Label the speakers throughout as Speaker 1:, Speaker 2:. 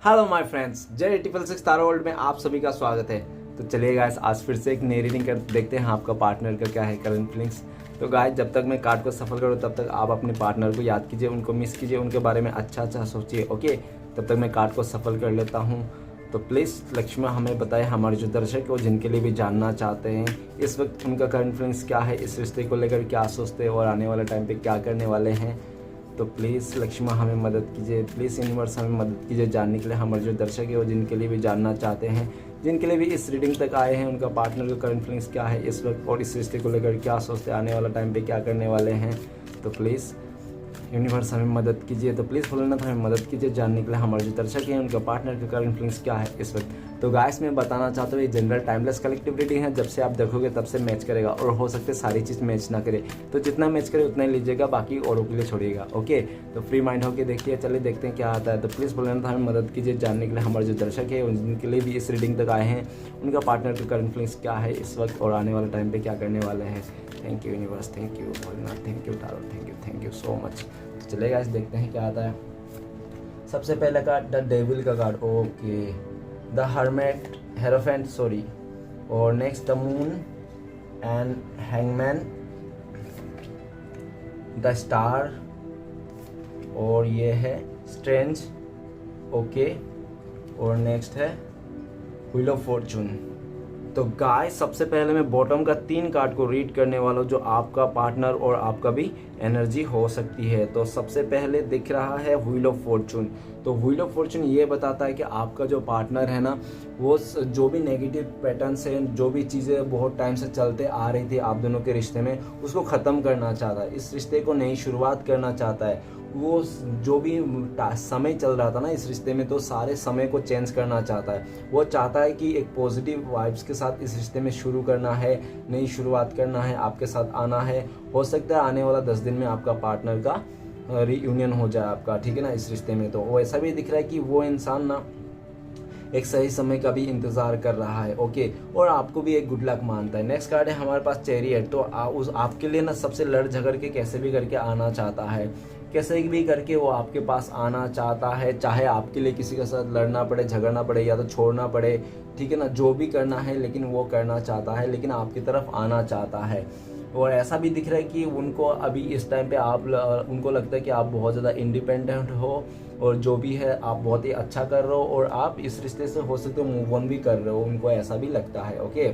Speaker 1: Hello my friends, जय 866 तारा world में आप सभी का स्वागत है। तो चलिए गाइस, आज फिर से एक नई रीडिंग कर देखते हैं आपका पार्टनर का क्या है करंट फीलिंग्स। तो गाइस, जब तक मैं कार्ड को सफल करूँ तब तक आप अपने पार्टनर को याद कीजिए, उनको मिस कीजिए, उनके बारे में अच्छा सोचिए। ओके, तब तक मैं कार्ड को सफल कर लेता हूँ। तो प्लीज़ लक्ष्मण हमें बताएं, हमारे जो दर्शक और जिनके लिए भी जानना चाहते हैं इस वक्त उनका करंट फीलिंग्स क्या है, इस रिश्ते को लेकर क्या सोचते हैं और आने वाले टाइम पे क्या करने वाले हैं। तो प्लीज़ लक्ष्मण हमें मदद कीजिए, प्लीज़ यूनिवर्स हमें मदद कीजिए जानने के लिए। हमारे जो दर्शक है और जिनके लिए भी जानना चाहते हैं, जिनके लिए भी इस रीडिंग तक आए हैं, उनका पार्टनर का करंट फीलिंग्स क्या है इस वक्त और इस रिश्ते को लेकर क्या सोचते हैं, आने वाला टाइम पे क्या करने वाले हैं। तो प्लीज़ यूनिवर्स हमें मदद कीजिए। तो प्लीज़ भोलेनाथ हमें मदद कीजिए जानने के लिए हमारे जो दर्शक हैं उनका पार्टनर का करंट फीलिंग्स क्या है इस वक्त। तो गाइस, मैं बताना चाहता हूँ ये जनरल टाइमलेस कलेक्टिव रीडिंग है। जब से आप देखोगे तब से मैच करेगा और हो सकता है सारी चीज़ मैच ना करे, तो जितना मैच करे उतना ही लीजिएगा, बाकी औरों के लिए छोड़िएगा। ओके, तो फ्री माइंड होकर देखिए। चलिए देखते हैं क्या आता है। तो प्लीज़ भोलेनाथ हमें मदद कीजिए जानने के लिए हमारे जो दर्शक है उनके लिए भी इस रीडिंग तक आए हैं, उनका पार्टनर का करंट फीलिंग्स क्या है इस वक्त और आने वाले टाइम पर क्या करने वाले हैं। Thank you universe, thank you Bholenath, thank you tarot, thank you so much. तो चलेगा, इस देखते हैं क्या आता है। सबसे पहला कार्ड द डेविल का card. Okay, the hermit, hierophant sorry, और next the moon and hangman, the star, और ये है स्ट्रेंज। ओके, और नेक्स्ट है व्हील ऑफ फॉर्चून। तो गाइस, सबसे पहले मैं बॉटम का 3 कार्ड को रीड करने वाला हूँ जो आपका पार्टनर और आपका भी एनर्जी हो सकती है। तो सबसे पहले दिख रहा है व्हील ऑफ फॉर्चून। तो व्हील ऑफ फॉर्चून ये बताता है कि आपका जो पार्टनर है ना, वो जो भी नेगेटिव पैटर्न्स हैं, जो भी चीज़ें बहुत टाइम से चलते आ रही थी आप दोनों के रिश्ते में, उसको ख़त्म करना चाहता है। इस रिश्ते को नई शुरुआत करना चाहता है। वो जो भी समय चल रहा था ना इस रिश्ते में, तो सारे समय को चेंज करना चाहता है। वो चाहता है कि एक पॉजिटिव वाइब्स के साथ इस रिश्ते में शुरू करना है, नई शुरुआत करना है, आपके साथ आना है। हो सकता है आने वाला 10 दिन में आपका पार्टनर का रीयूनियन हो जाए आपका, ठीक है ना, इस रिश्ते में। तो वो ऐसा भी दिख रहा है कि वो इंसान ना एक सही समय का भी इंतजार कर रहा है। ओके, और आपको भी एक गुड लक मानता है। नेक्स्ट कार्ड है हमारे पास चैरियट। तो आपके लिए ना सबसे लड़ झगड़ के कैसे भी करके आना चाहता है, कैसे भी करके वो आपके पास आना चाहता है, चाहे आपके लिए किसी के साथ लड़ना पड़े, झगड़ना पड़े या तो छोड़ना पड़े, ठीक है ना, जो भी करना है लेकिन वो करना चाहता है, लेकिन आपकी तरफ आना चाहता है। और ऐसा भी दिख रहा है कि उनको अभी इस टाइम पे उनको लगता है कि आप बहुत ज़्यादा इंडिपेंडेंट हो और जो भी है आप बहुत ही अच्छा कर रहे हो और आप इस रिश्ते से हो सकते हो मूव ऑन भी कर रहे हो, उनको ऐसा भी लगता है। ओके,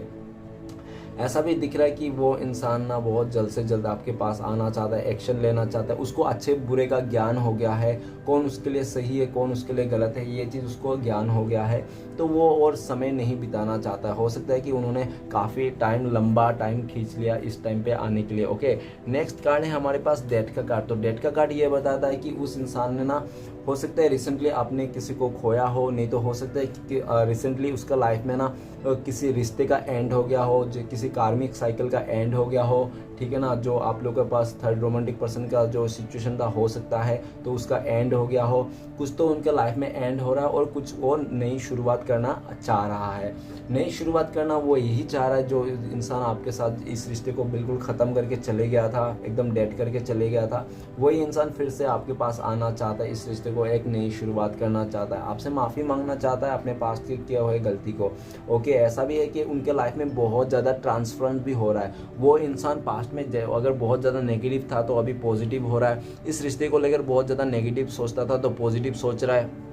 Speaker 1: ऐसा भी दिख रहा है कि वो इंसान ना बहुत जल्द से जल्द आपके पास आना चाहता है, एक्शन लेना चाहता है। उसको अच्छे बुरे का ज्ञान हो गया है, कौन उसके लिए सही है कौन उसके लिए गलत है, ये चीज़ उसको ज्ञान हो गया है। तो वो और समय नहीं बिताना चाहता है। हो सकता है कि उन्होंने काफ़ी लंबा टाइम खींच लिया इस टाइम पे आने के लिए। ओके, नेक्स्ट कार्ड है हमारे पास डेथ का कार्ड। तो डेथ का कार्ड ये बताता है कि उस इंसान ने ना, हो सकता है रिसेंटली आपने किसी को खोया हो, नहीं तो हो सकता है कि रिसेंटली उसका लाइफ में ना किसी रिश्ते का एंड हो गया हो, जो किसी कार्मिक साइकिल का एंड हो गया हो, ठीक है ना, जो आप लोगों के पास थर्ड रोमांटिक पर्सन का जो सिचुएशन था हो सकता है तो उसका एंड हो गया हो। कुछ तो उनके लाइफ में एंड हो रहा है और कुछ और नई शुरुआत करना चाह रहा है। नई शुरुआत करना वो यही चाह रहा है जो इंसान आपके साथ इस रिश्ते को बिल्कुल ख़त्म करके चले गया था, एकदम डेड करके चले गया था, वही इंसान फिर से आपके पास आना चाहता है, इस रिश्ते को एक नई शुरुआत करना चाहता है, आपसे माफ़ी मांगना चाहता है अपने पास की किया हुए गलती को। ओके, ऐसा भी है कि उनके लाइफ में बहुत ज़्यादा ट्रांसफरेंस भी हो रहा है। वो इंसान पास्ट में अगर बहुत ज़्यादा नेगेटिव था तो अभी पॉजिटिव हो रहा है। इस रिश्ते को लेकर बहुत ज़्यादा नेगेटिव सोचता था तो पॉजिटिव सोच रहा है।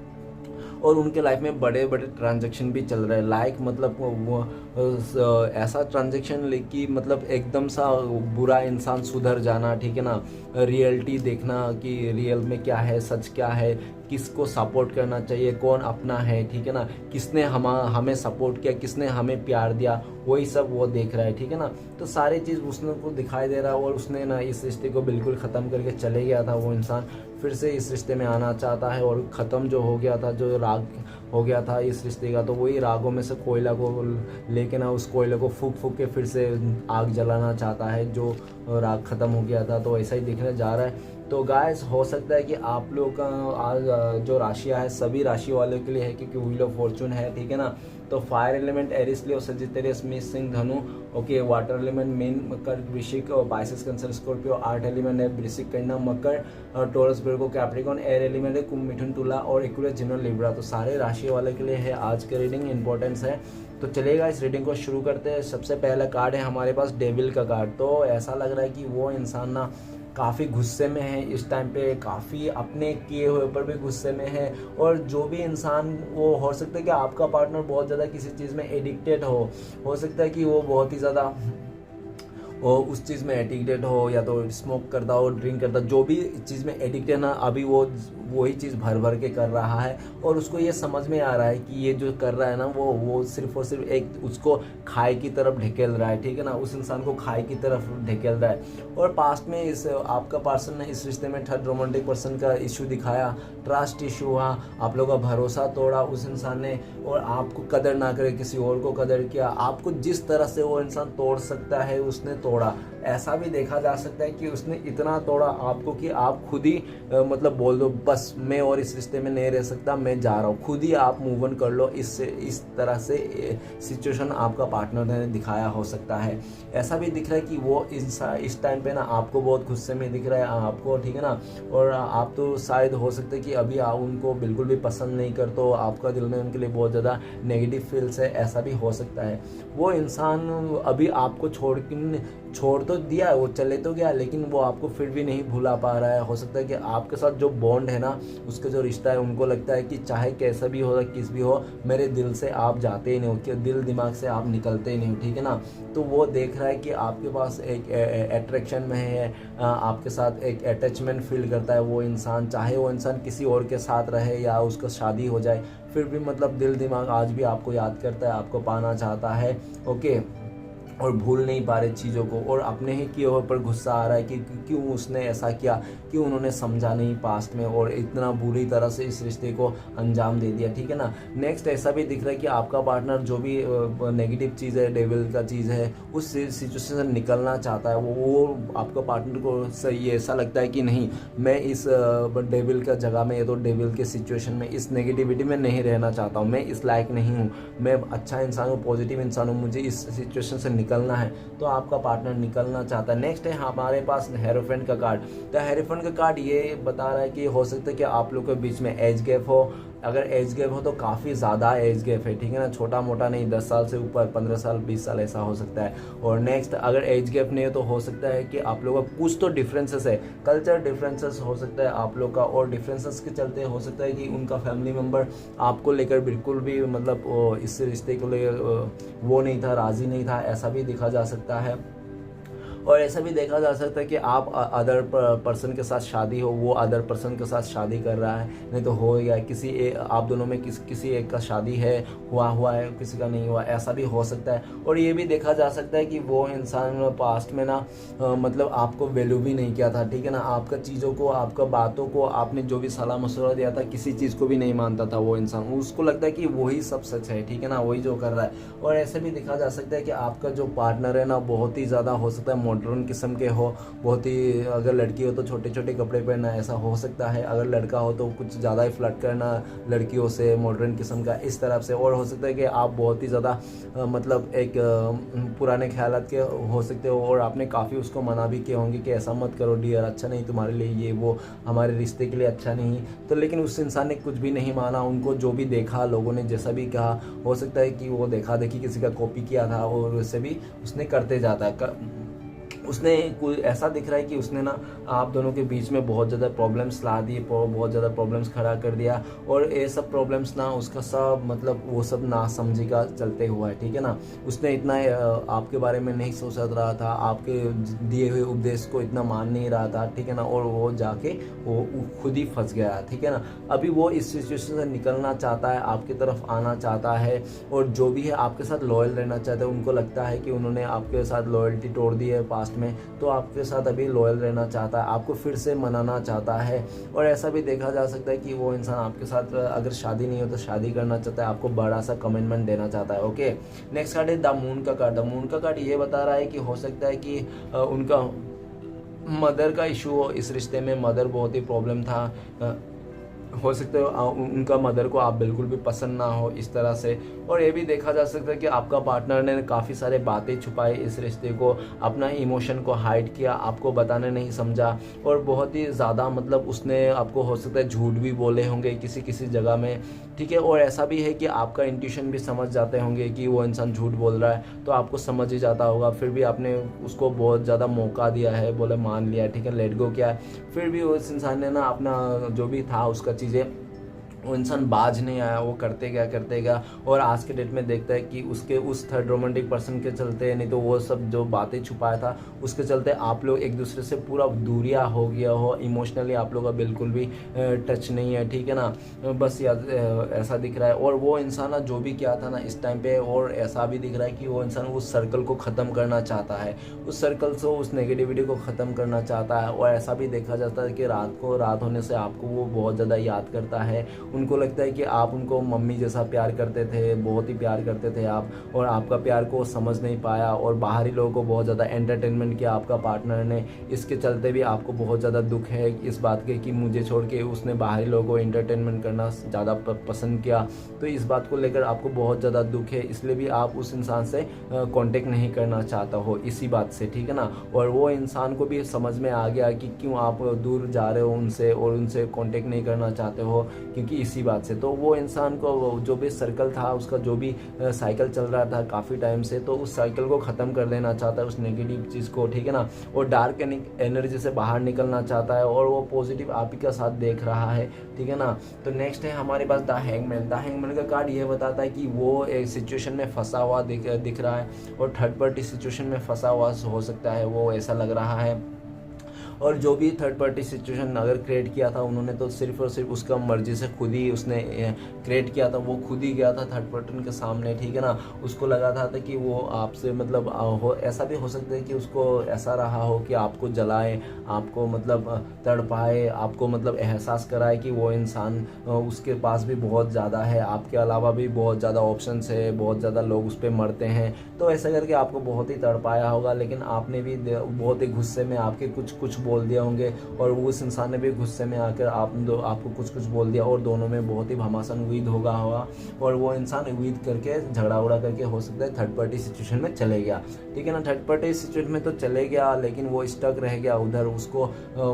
Speaker 1: और उनके लाइफ में बड़े बड़े ट्रांजैक्शन भी चल रहे हैं, लाइक मतलब वो ऐसा ट्रांजैक्शन कि मतलब एकदम सा बुरा इंसान सुधर जाना, ठीक है ना, रियलिटी देखना कि रियल में क्या है, सच क्या है, किसको सपोर्ट करना चाहिए, कौन अपना है, ठीक है ना, किसने हमें सपोर्ट किया, किसने हमें प्यार दिया, वही सब वो देख रहा है, ठीक है ना। तो सारी चीज़ उसने को दिखाई दे रहा है और उसने ना इस रिश्ते को बिल्कुल ख़त्म करके चले गया था। वो इंसान फिर से इस रिश्ते में आना चाहता है और ख़त्म जो हो गया था, जो राग हो गया था इस रिश्ते का, तो वही रागों में से कोयला को लेके ना उस कोयले को फूक फूक के फिर से आग जलाना चाहता है, जो राग ख़त्म हो गया था। तो ऐसा ही दिखने जा रहा है। तो गाइस हो सकता है कि आप लोग का आज जो राशियाँ है सभी राशि वालों के लिए है, क्योंकि व्हील ऑफ फॉर्चून है, ठीक है ना। तो fire element Aries Leo Sagittarius मेष सिंह धनु, ओके। वाटर एलिमेंट मीन मकर वृश्चिक और पाइसेस कैंसर स्कॉर्पियो। आर्थ एलिमेंट है वृश्चिक कन्या मकर और Taurus Virgo Capricorn. Air element है कुंभ मिथुन तुला और एक्वेरियस जिम्नो लिब्रा। तो सारे राशि वाले के लिए है आज की रीडिंग, इंपॉर्टेंस है। तो चलेगा इस रीडिंग को शुरू करते हैं। सबसे पहला कार्ड है हमारे पास डेविल का कार्ड। तो ऐसा लग रहा है कि वो इंसान ना काफ़ी गुस्से में है इस टाइम पे, काफ़ी अपने किए हुए ऊपर भी गुस्से में है। और जो भी इंसान, वो हो सकता है कि आपका पार्टनर बहुत ज़्यादा किसी चीज़ में एडिक्टेड हो सकता है कि वो बहुत ही ज़्यादा वो उस चीज़ में एडिक्टेड हो, या तो स्मोक करता हो, ड्रिंक करता, जो भी चीज़ में एडिक्टेड ना, अभी वो वही चीज़ भर भर के कर रहा है। और उसको ये समझ में आ रहा है कि ये जो कर रहा है ना वो सिर्फ और सिर्फ एक उसको खाए की तरफ ढकेल रहा है, ठीक है ना। उस इंसान को खाए की तरफ ढकेल रहा है। और पास्ट में इस आपका पर्सन ने इस रिश्ते में थर्ड रोमांटिक पर्सन का इशू दिखाया, ट्रस्ट इशू हुआ, आप लोगों का भरोसा तोड़ा उस इंसान ने, और आपको कदर ना करे किसी और को कदर किया। आपको जिस तरह से वो इंसान तोड़ सकता है उसने तोड़ा। ऐसा भी देखा जा सकता है कि उसने इतना तोड़ा आपको कि आप खुद ही मतलब बोल दो बस मैं और इस रिश्ते में नहीं रह सकता, मैं जा रहा हूँ, खुद ही आप मूव ऑन कर लो। इस तरह से सिचुएशन आपका पार्टनर ने दिखाया हो सकता है। ऐसा भी दिख रहा है कि वो इस टाइम पे ना आपको बहुत गुस्से में दिख रहा है आपको, ठीक है ना। और आप तो शायद हो सकता है कि अभी आप उनको बिल्कुल भी पसंद नहीं करते हो, आपका दिल में उनके लिए बहुत ज़्यादा नेगेटिव फील्स है, ऐसा भी हो सकता है। वो इंसान अभी आपको छोड़ तो दिया, वो चले तो गया, लेकिन वो आपको फिर भी नहीं भुला पा रहा है। हो सकता है कि आपके साथ जो बॉन्ड है ना, उसका जो रिश्ता है, उनको लगता है कि चाहे कैसा भी हो, किस भी हो, मेरे दिल से आप जाते ही नहीं हो, कि दिल दिमाग से आप निकलते ही नहीं हो, ठीक है ना। तो वो देख रहा है कि आपके पास एक अट्रैक्शन में है, आपके साथ एक अटैचमेंट फील करता है वो इंसान, चाहे वो इंसान किसी और के साथ रहे या उसका शादी हो जाए, फिर भी मतलब दिल दिमाग आज भी आपको याद करता है, आपको पाना चाहता है, ओके। और भूल नहीं पा रहे चीज़ों को, और अपने ही किए हुए पर गुस्सा आ रहा है कि क्यों उसने ऐसा किया, क्यों उन्होंने समझा नहीं पास्ट में, और इतना बुरी तरह से इस रिश्ते को अंजाम दे दिया, ठीक है ना। नेक्स्ट ऐसा भी दिख रहा है कि आपका पार्टनर जो भी नेगेटिव चीज़ है, डेविल का चीज़ है, उस सिचुएशन से निकलना चाहता है। वो आपका पार्टनर को सही ऐसा लगता है कि नहीं, मैं इस डेविल का जगह में, ये तो डेविल के सिचुएशन में, इस नेगेटिविटी में नहीं रहना चाहता हूँ, मैं इस लायक नहीं हूँ, मैं अच्छा इंसान हूँ, पॉजिटिव इंसान हूँ, मुझे इस सिचुएशन से निकलना है। तो आपका पार्टनर निकलना चाहता है। नेक्स्ट है हमारे पास हेरोफेंट का कार्ड। तो हेरोफेंट का कार्ड ये बता रहा है कि हो सकता है कि आप लोग के बीच में एज गैप हो। अगर एज गैप हो तो काफ़ी ज़्यादा एज गैप है, ठीक है ना, छोटा मोटा नहीं, 10 साल से ऊपर, 15 साल 20 साल ऐसा हो सकता है। और नेक्स्ट अगर एज गैप नहीं है तो हो सकता है कि आप लोगों का कुछ तो डिफरेंसेस है, कल्चर डिफरेंसेस हो सकता है आप लोग का, और डिफरेंसेस के चलते हो सकता है कि उनका फैमिली मेम्बर आपको लेकर बिल्कुल भी मतलब इस रिश्ते को ले वो नहीं था, राज़ी नहीं था, ऐसा भी देखा जा सकता है। और ऐसा भी देखा जा सकता है कि आप अदर पर्सन के साथ शादी हो, वो अदर पर्सन के साथ शादी कर रहा है, नहीं तो हो या आप दोनों में किसी एक का शादी है, हुआ है, किसी का नहीं हुआ, ऐसा भी हो सकता है। और ये भी देखा जा सकता है कि वो इंसान पास्ट में ना मतलब आपको वैल्यू भी नहीं किया था, ठीक है ना, आपका चीज़ों को, आपका बातों को, आपने जो भी सलाह मशवरा दिया था, किसी चीज़ को भी नहीं मानता था वो इंसान, उसको लगता है कि वही सब सच है, ठीक है ना, वही जो कर रहा है। और ऐसे भी देखा जा सकता है कि आपका जो पार्टनर है ना, बहुत ही ज़्यादा हो सकता है मॉडर्न किस्म के हो, बहुत ही, अगर लड़की हो तो छोटे छोटे कपड़े पहनना, ऐसा हो सकता है। अगर लड़का हो तो कुछ ज़्यादा ही फ्लर्ट करना लड़कियों से, मॉडर्न किस्म का इस तरफ से। और हो सकता है कि आप बहुत ही ज़्यादा मतलब एक पुराने ख्यालात के हो सकते हो, और आपने काफ़ी उसको मना भी किए होंगे कि ऐसा मत करो डियर, अच्छा नहीं तुम्हारे लिए, ये वो हमारे रिश्ते के लिए अच्छा नहीं। तो लेकिन उस इंसान ने कुछ भी नहीं माना, उनको जो भी देखा, लोगों ने जैसा भी कहा, हो सकता है कि वो देखा देखी किसी का कॉपी किया था, और उससे भी उसने करते जाता है। उसने कोई ऐसा दिख रहा है कि उसने ना आप दोनों के बीच में बहुत ज़्यादा प्रॉब्लम्स ला दिए, बहुत ज़्यादा प्रॉब्लम्स खड़ा कर दिया। और ये सब प्रॉब्लम्स ना उसका सब मतलब वो सब ना समझी का चलते हुआ है, ठीक है ना। उसने इतना आपके बारे में नहीं सोच रहा था, आपके दिए हुए उपदेश को इतना मान नहीं रहा था, ठीक है ना। और वो जाके वो खुद ही फंस गया, ठीक है ना। अभी वो इस सिचुएशन से निकलना चाहता है, आपकी तरफ आना चाहता है, और जो भी है आपके साथ लॉयल रहना चाहता है। उनको लगता है कि उन्होंने आपके साथ लॉयल्टी तोड़ दी है पास्ट में, तो आपके साथ अभी लॉयल रहना चाहता है, आपको फिर से मनाना चाहता है। और ऐसा भी देखा जा सकता है कि वो इंसान आपके साथ अगर शादी नहीं हो तो शादी करना चाहता है, आपको बड़ा सा कमिटमेंट देना चाहता है, ओके। नेक्स्ट कार्ड है द मून का कार्ड। द मून का कार्ड ये बता रहा है कि हो सकता है कि उनका मदर का इशू हो इस रिश्ते में, मदर बहुत ही प्रॉब्लम था, हो सकता है उनका मदर को आप बिल्कुल भी पसंद ना हो इस तरह से। और ये भी देखा जा सकता है कि आपका पार्टनर ने काफ़ी सारे बातें छुपाई इस रिश्ते को, अपना इमोशन को हाइड किया, आपको बताने नहीं समझा, और बहुत ही ज़्यादा मतलब उसने आपको हो सकता है झूठ भी बोले होंगे किसी किसी जगह में, ठीक है। और ऐसा भी है कि आपका इंट्यूशन भी समझ जाते होंगे कि वो इंसान झूठ बोल रहा है, तो आपको समझ ही जाता होगा, फिर भी आपने उसको बहुत ज़्यादा मौका दिया है, बोले मान लिया, ठीक है, लेट गो किया है, फिर भी उस इंसान ने ना अपना जो भी था उसका चीज़ें, वो इंसान बाज नहीं आया, वो करते गया। और आज के डेट में देखता है कि उसके उस थर्ड रोमांटिक पर्सन के चलते, नहीं तो वो सब जो बातें छुपाया था उसके चलते आप लोग एक दूसरे से पूरा दूरिया हो गया हो, इमोशनली आप लोग का बिल्कुल भी टच नहीं है, ठीक है ना, बस याद ऐसा दिख रहा है। और वो इंसान ना जो भी किया था ना इस टाइम पे, और ऐसा भी दिख रहा है कि वो इंसान उस सर्कल को ख़त्म करना चाहता है, उस सर्कल से उस नेगेटिविटी को ख़त्म करना चाहता है। और ऐसा भी देखा जाता है कि रात होने से आपको वो बहुत ज़्यादा याद करता है, उनको लगता है कि आप उनको मम्मी जैसा प्यार करते थे, बहुत ही प्यार करते थे आप, और आपका प्यार को समझ नहीं पाया, और बाहरी लोगों को बहुत ज़्यादा एंटरटेनमेंट किया आपका पार्टनर ने, इसके चलते भी आपको बहुत ज़्यादा दुख है इस बात के कि मुझे छोड़ के उसने बाहरी लोगों को एंटरटेनमेंट करना ज़्यादा पसंद किया। तो इस बात को लेकर आपको बहुत ज़्यादा दुख है, इसलिए भी आप उस इंसान से कांटेक्ट नहीं करना चाहता हो इसी बात से, ठीक है ना। और वो इंसान को भी समझ में आ गया कि क्यों आप दूर जा रहे हो उनसे, और उनसे कांटेक्ट नहीं करना चाहते हो, क्योंकि इसी बात से। तो वो इंसान को जो भी सर्कल था उसका, जो भी साइकिल चल रहा था काफ़ी टाइम से, तो उस साइकिल को ख़त्म कर देना चाहता है, उस नेगेटिव चीज़ को, ठीक है ना। और डार्क एनर्जी से बाहर निकलना चाहता है, और वो पॉजिटिव आप ही का साथ देख रहा है, ठीक है ना। तो नेक्स्ट है हमारे पास द हैंगमैन। द हैंगमैन का कार्ड ये बताता है कि वो एक सिचुएशन में फंसा हुआ दिख रहा है, और थर्ड पार्टी सिचुएशन में फंसा हुआ हो सकता है, वो ऐसा लग रहा है। और जो भी थर्ड पार्टी सिचुएशन अगर क्रिएट किया था उन्होंने, तो सिर्फ और सिर्फ उसका मर्जी से खुद ही उसने क्रिएट किया था, वो खुद ही गया था थर्ड पर्सन के सामने, ठीक है ना। उसको लगा था कि वो आपसे मतलब ऐसा भी हो सकता है कि उसको ऐसा रहा हो कि आपको जलाए, आपको मतलब तड़पाए, आपको मतलब एहसास कराए कि वो इंसान उसके पास भी बहुत ज़्यादा है, आपके अलावा भी बहुत ज़्यादा ऑप्शंस है, बहुत ज़्यादा लोग उस पर मरते हैं, तो ऐसा करके आपको बहुत ही तड़पाया होगा। लेकिन आपने भी बहुत ही गुस्से में आपके कुछ बोल दिया होंगे, और उस इंसान ने भी गुस्से में आकर आपको कुछ बोल दिया, और दोनों में बहुत ही घमासान उम्मीद होगा, और वो इंसान उम्मीद करके झगड़ा उड़ा करके हो सकता है थर्ड पार्टी सिचुएशन में चले गया, ठीक है ना। थर्ड पार्टी सिचुएशन में तो चले गया, लेकिन वो स्टक रह गया उधर, उसको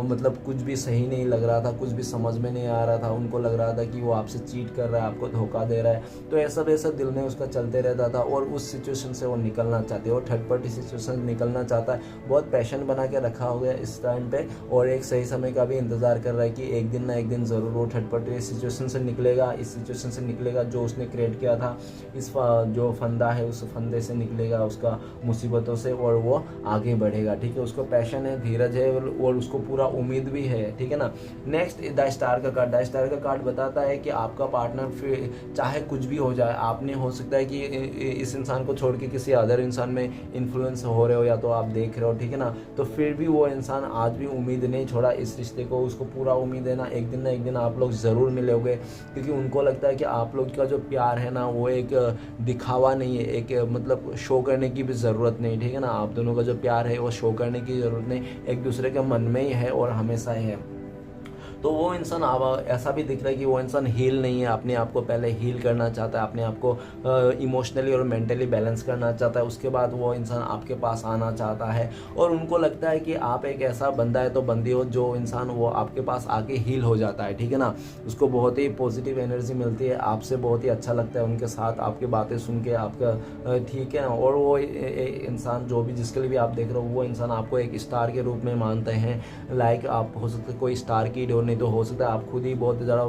Speaker 1: मतलब कुछ भी सही नहीं लग रहा था, कुछ भी समझ में नहीं आ रहा था, उनको लग रहा था कि वो आपसे चीट कर रहा है, आपको धोखा दे रहा है, तो ऐसा वैसा दिल में उसका चलते रहता था, और उस सिचुएशन से वो निकलना चाहते हो, थर्ड पार्टी सिचुएशन निकलना चाहता है, बहुत पैशन बना के रखा हो गया इस टाइम पे, और एक सही समय का भी इंतजार कर रहा है कि एक दिन ना एक दिन ज़रूर वो थर्ड पार्टी सिचुएशन से निकलेगा, इस सिचुएशन से निकलेगा जो उसने क्रिएट किया था, इस जो फंदा है उस फंदे से निकलेगा, उसका मुसीबतों से, और वो आगे बढ़ेगा, ठीक है। उसको पैशन है, धीरज है, और उसको पूरा उम्मीद भी है, ठीक है ना। नेक्स्ट द स्टार का कार्ड। द स्टार का कार्ड बताता है कि आपका पार्टनर फिर चाहे कुछ भी हो जाए, आपने हो सकता है कि इस इंसान को छोड़ के किसी अदर इंसान में इन्फ्लुएंस हो रहे हो, या तो आप देख रहे हो, ठीक है ना, तो फिर भी वो इंसान आज भी उम्मीद नहीं छोड़ा इस रिश्ते को, उसको पूरा उम्मीद है ना एक दिन आप लोग ज़रूर मिलोगे, क्योंकि उनको लगता है कि आप लोग का जो प्यार है ना वो एक दिखावा नहीं है, एक मतलब शो करने की भी ज़रूरत नहीं, ठीक है ना। आप दोनों का जो प्यार है वो शो करने की ज़रूरत नहीं, एक दूसरे के मन में ही है और हमेशा ही है। तो वो इंसान अब ऐसा भी दिख रहा है कि वो इंसान हील नहीं है, अपने आप को पहले हील करना चाहता है, अपने आप को इमोशनली और मेंटली बैलेंस करना चाहता है, उसके बाद वो इंसान आपके पास आना चाहता है, और उनको लगता है कि आप एक ऐसा बंदा है तो बंदी हो जो इंसान वो आपके पास आके हील हो जाता है, ठीक है ना। उसको बहुत ही पॉजिटिव एनर्जी मिलती है, आपसे बहुत ही अच्छा लगता है उनके साथ आपकी बातें सुन के, आपका ठीक है ना। और वो इंसान जो भी जिसके लिए भी आप देख रहे हो, वो इंसान आपको एक स्टार के रूप में मानते हैं, लाइक आप हो सकते कोई स्टार की हो, नहीं तो हो सकता है आप खुद ही बहुत ज़्यादा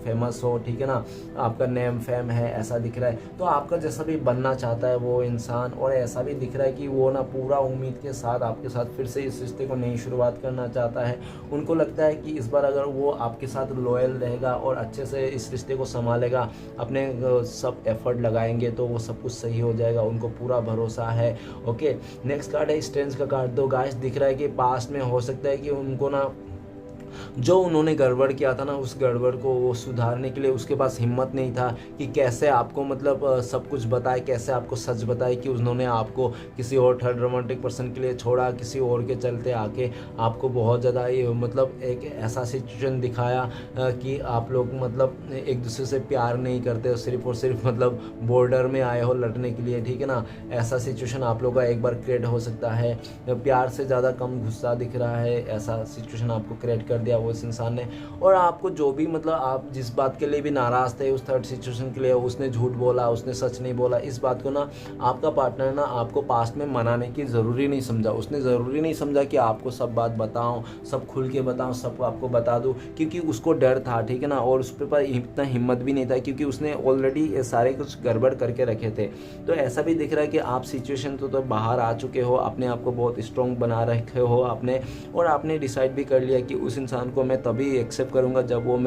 Speaker 1: फेमस हो, ठीक है ना, आपका नेम फेम है, ऐसा दिख रहा है। तो आपका जैसा भी बनना चाहता है वो इंसान, और ऐसा भी दिख रहा है कि वो ना पूरा उम्मीद के साथ आपके साथ फिर से इस रिश्ते को नई शुरुआत करना चाहता है। उनको लगता है कि इस बार अगर वो आपके साथ लॉयल रहेगा और अच्छे से इस रिश्ते को संभालेगा, अपने सब एफर्ट लगाएंगे, तो वो सब कुछ सही हो जाएगा, उनको पूरा भरोसा है। ओके, नेक्स्ट कार्ड है स्ट्रेंज का कार्ड। तो गाइस दिख रहा है कि पास्ट में हो सकता है कि उनको ना जो उन्होंने गड़बड़ किया था ना, उस गड़बड़ को वो सुधारने के लिए उसके पास हिम्मत नहीं था कि कैसे आपको मतलब सब कुछ बताए, कैसे आपको सच बताए कि उन्होंने आपको किसी और थर्ड रोमांटिक पर्सन के लिए छोड़ा, किसी और के चलते आके आपको बहुत ज़्यादा मतलब एक ऐसा सिचुएशन दिखाया कि आप लोग मतलब एक दूसरे से प्यार नहीं करते हो, सिर्फ और सिर्फ मतलब बॉर्डर में आए हो लड़ने के लिए, ठीक है ना। ऐसा सिचुएशन आप लोग का एक बार क्रिएट हो सकता है। प्यार से ज़्यादा कम गुस्सा दिख रहा है, ऐसा सिचुएशन आपको क्रिएट कर दिया वो इस इंसान ने। और आपको जो भी मतलब आप जिस बात के लिए भी नाराज़ थे उस थर्ड सिचुएशन के लिए, उसने झूठ बोला, उसने सच नहीं बोला, इस बात को ना आपका पार्टनर ना आपको पास्ट में मनाने की ज़रूरी नहीं समझा। उसने ज़रूरी नहीं समझा कि आपको सब बात बताऊं, सब खुल के बताऊं, सब आपको बता दूं, क्योंकि उसको डर था, ठीक है ना। और उस पर इतना हिम्मत भी नहीं था क्योंकि उसने ऑलरेडी सारे कुछ गड़बड़ करके रखे थे। तो ऐसा भी दिख रहा है कि आप सिचुएशन तो बाहर आ चुके हो, अपने आप को बहुत स्ट्रॉन्ग बना रखे हो आपने, और आपने डिसाइड भी कर लिया कि उस इंसान को मैं तभी एक्सेप्ट करूंगा जब वो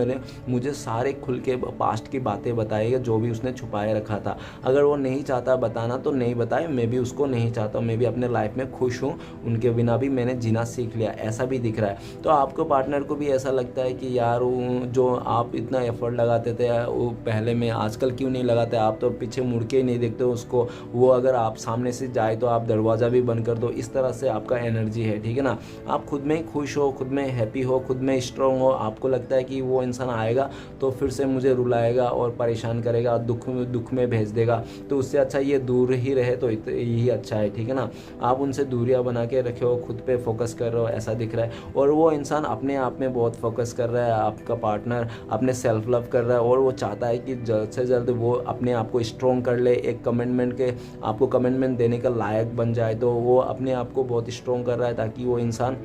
Speaker 1: मुझे सारे खुल के पास्ट की बातें बताएगा जो भी उसने छुपाए रखा था। अगर वो नहीं चाहता बताना तो नहीं बताए, मैं भी उसको नहीं चाहता, मैं भी अपने लाइफ में खुश हूँ, उनके बिना भी मैंने जीना सीख लिया, ऐसा भी दिख रहा है। तो आपको पार्टनर को भी ऐसा लगता है कि यार जो आप इतना एफर्ट लगाते थे वो पहले में, आजकल क्यों नहीं लगाते, आप तो पीछे मुड़ के ही नहीं देखते उसको, वो अगर आप सामने से जाए तो आप दरवाज़ा भी बंद कर दो, इस तरह से आपका एनर्जी है, ठीक है ना। आप खुद में खुश हो, खुद में हैप्पी हो, खुद में स्ट्रॉन्ग हो, आपको लगता है कि वो इंसान आएगा तो फिर से मुझे रुलाएगा और परेशान करेगा, दुख में भेज देगा, तो उससे अच्छा ये दूर ही रहे तो यही अच्छा है, ठीक है ना। आप उनसे दूरियां बना के रखे हो, खुद पे फोकस कर रहे हो, ऐसा दिख रहा है। और वो इंसान अपने आप में बहुत फोकस कर रहा है, आपका पार्टनर अपने सेल्फ लव कर रहा है और वो चाहता है कि जल्द से जल्द वो अपने आप को स्ट्रॉन्ग कर ले, एक कमिटमेंट के आपको कमिटमेंट देने का लायक बन जाए। तो वो अपने आप को बहुत स्ट्रॉन्ग कर रहा है ताकि वो इंसान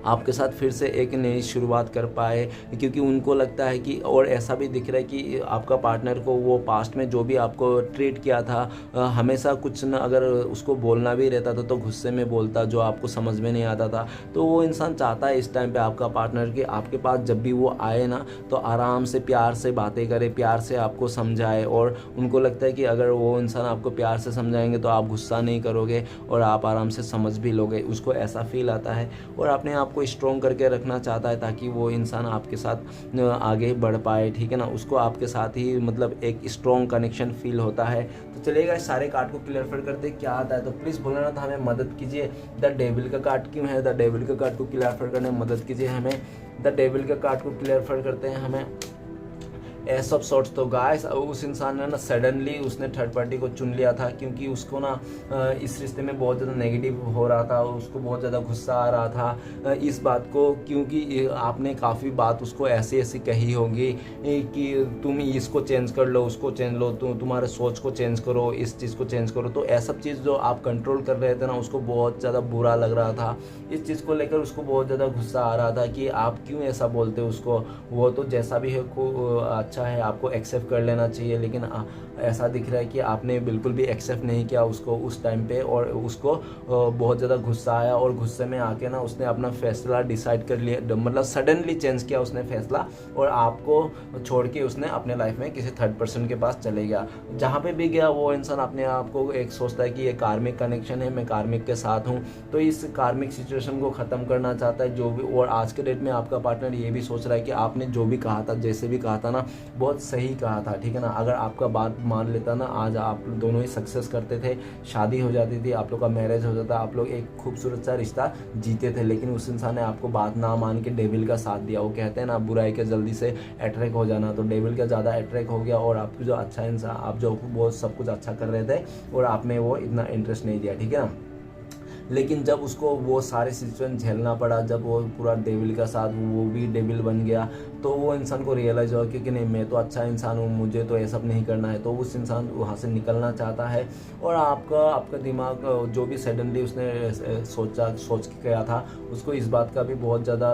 Speaker 1: आपके साथ फिर से एक नई शुरुआत कर पाए, क्योंकि उनको लगता है कि, और ऐसा भी दिख रहा है कि आपका पार्टनर को वो पास्ट में जो भी आपको ट्रीट किया था, हमेशा कुछ न अगर उसको बोलना भी रहता था तो गुस्से में बोलता, जो आपको समझ में नहीं आता था। तो वो इंसान चाहता है इस टाइम पे आपका पार्टनर कि आपके पास जब भी वो आए ना तो आराम से प्यार से बातें करे, प्यार से आपको समझाए, और उनको लगता है कि अगर वो इंसान आपको प्यार से समझाएंगे तो आप गुस्सा नहीं करोगे और आप आराम से समझ भी लोगे, उसको ऐसा फील आता है। और अपने आप को स्ट्रॉन्ग करके रखना चाहता है ताकि वो इंसान आपके साथ आगे बढ़ पाए, ठीक है ना। उसको आपके साथ ही मतलब एक स्ट्रॉन्ग कनेक्शन फील होता है। तो चलिएगा सारे कार्ड को क्लियरफाई करते क्या आता है। तो प्लीज़ बोलना ना था, हमें मदद कीजिए। द डेविल का कार्ड क्यों है, द डेविल का कार्ड को क्लियरफाई करने में मदद कीजिए हमें। द डेविल का कार्ड को क्लियरफाई करते हैं हमें एस ऑफ सॉर्ट्स। तो गाइस उस इंसान ने ना सडनली उसने थर्ड पार्टी को चुन लिया था क्योंकि उसको ना इस रिश्ते में बहुत ज़्यादा नेगेटिव हो रहा था, उसको बहुत ज़्यादा गुस्सा आ रहा था इस बात को, क्योंकि आपने काफ़ी बात उसको ऐसी ऐसी कही होगी कि तुम इसको चेंज कर लो, उसको चेंज लो, तुम्हारे सोच को चेंज करो, इस चीज़ को चेंज करो। तो ऐसा चीज़ जो आप कंट्रोल कर रहे थे ना उसको बहुत ज़्यादा बुरा लग रहा था। इस चीज़ को लेकर उसको बहुत ज़्यादा गुस्सा आ रहा था कि आप क्यों ऐसा बोलते हो उसको, वो तो जैसा भी है अच्छा है, आपको एक्सेप्ट कर लेना चाहिए। लेकिन ऐसा दिख रहा है कि आपने बिल्कुल भी एक्सेप्ट नहीं किया उसको उस टाइम पे, और उसको बहुत ज़्यादा गुस्सा आया, और गुस्से में आके ना उसने अपना फैसला डिसाइड कर लिया, मतलब सडनली चेंज किया उसने फैसला, और आपको छोड़ के उसने अपने लाइफ में किसी थर्ड पर्सन के पास चले गया। जहाँ पे भी गया वो इंसान अपने आप को एक सोचता है कि ये कार्मिक कनेक्शन है, मैं कार्मिक के साथ हूँ, तो इस कार्मिक सिचुएशन को ख़त्म करना चाहता है जो भी। और आज के डेट में आपका पार्टनर ये भी सोच रहा है कि आपने जो भी कहा था, जैसे भी कहा था ना, बहुत सही कहा था, ठीक है ना। अगर आपका बात मान लेता ना, आज आप दोनों ही सक्सेस करते थे, शादी हो जाती थी, आप लोग का मैरिज हो जाता, आप लोग एक खूबसूरत सा रिश्ता जीते थे। लेकिन उस इंसान ने आपको बात ना मान के डेविल का साथ दिया। वो कहते हैं ना बुराई के जल्दी से अट्रैक हो जाना, तो डेविल का ज़्यादा अट्रैक हो गया, और आपको जो अच्छा इंसान, आप जो बहुत सब कुछ अच्छा कर रहे थे और आप में वो इतना इंटरेस्ट नहीं दिया, ठीक है ना। लेकिन जब उसको वो सारे सिचुएशन झेलना पड़ा, जब वो पूरा डेविल का साथ, वो भी डेविल बन गया, तो वो इंसान को रियलाइज हुआ कि नहीं, मैं तो अच्छा इंसान हूँ, मुझे तो ये सब नहीं करना है। तो उस इंसान वहाँ से निकलना चाहता है, और आपका दिमाग जो भी सडनली उसने सोच के गया था, उसको इस बात का भी बहुत ज़्यादा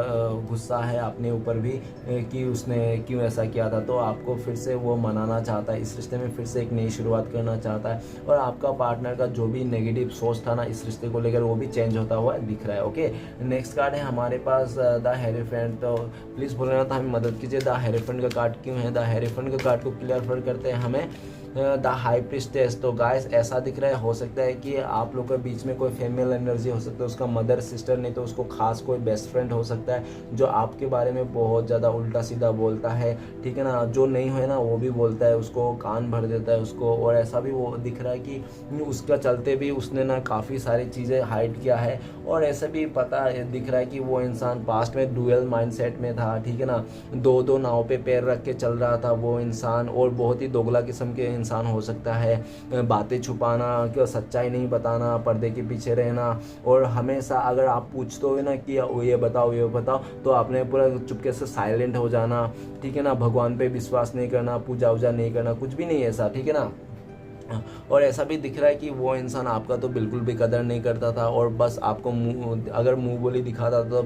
Speaker 1: गुस्सा है अपने ऊपर भी कि उसने क्यों ऐसा किया था। तो आपको फिर से वो मनाना चाहता है, इस रिश्ते में फिर से एक नई शुरुआत करना चाहता है, और आपका पार्टनर का जो भी नेगेटिव सोच था ना इस रिश्ते को लेकर, वो भी चेंज होता हुआ दिख रहा है। ओके, नेक्स्ट कार्ड है हमारे पास द हेरोफेंट। तो प्लीज़ बोल रहा था हमें मदद कीजिए, द हेरोफेंट का कार्ड क्यों है, द हेरोफेंट का कार्ड को क्लियर करते हैं हमें। The high priestess. तो गाइस ऐसा दिख रहा है, हो सकता है कि आप लोग के बीच में कोई फीमेल एनर्जी हो सकता है, उसका मदर सिस्टर, नहीं तो उसको खास कोई बेस्ट फ्रेंड हो सकता है जो आपके बारे में बहुत ज़्यादा उल्टा सीधा बोलता है, ठीक है ना। जो नहीं है ना वो भी बोलता है, उसको कान भर देता है उसको। और ऐसा भी वो दिख रहा है कि उसका चलते भी उसने ना काफ़ी सारी चीज़ें हाइड किया है। और ऐसा भी पता दिख रहा है कि वो इंसान पास्ट में डुअल माइंडसेट में था, ठीक है ना। दो दो नाव पे पैर रख के चल रहा था वो इंसान, और बहुत ही दोगला किस्म के इंसान हो सकता है। बातें छुपाना, कि सच्चाई नहीं बताना, पर्दे के पीछे रहना, और हमेशा अगर आप पूछते हो ना कि ये बताओ, तो आपने पूरा चुपके से साइलेंट हो जाना, ठीक है ना। भगवान पे विश्वास नहीं करना, पूजा वूजा नहीं करना, कुछ भी नहीं ऐसा, ठीक है ना। और ऐसा भी दिख रहा है कि वो इंसान आपका तो बिल्कुल भी कदर नहीं करता था, और बस आपको अगर मुंह बोली दिखाता था तो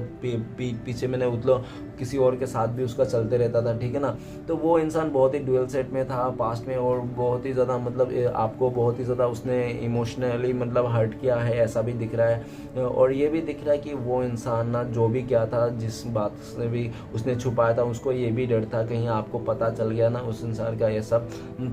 Speaker 1: पीछे मैंने उतलो किसी और के साथ भी उसका चलते रहता था, ठीक है ना। तो वो इंसान बहुत ही डुअल सेट में था पास्ट में, और बहुत ही ज़्यादा मतलब आपको बहुत ही ज़्यादा उसने इमोशनली मतलब हर्ट किया है, ऐसा भी दिख रहा है। और ये भी दिख रहा है कि वो इंसान ना जो भी किया था, जिस बात से भी उसने छुपाया था, उसको ये भी डर था कहीं आपको पता चल गया ना उस इंसान का ये सब,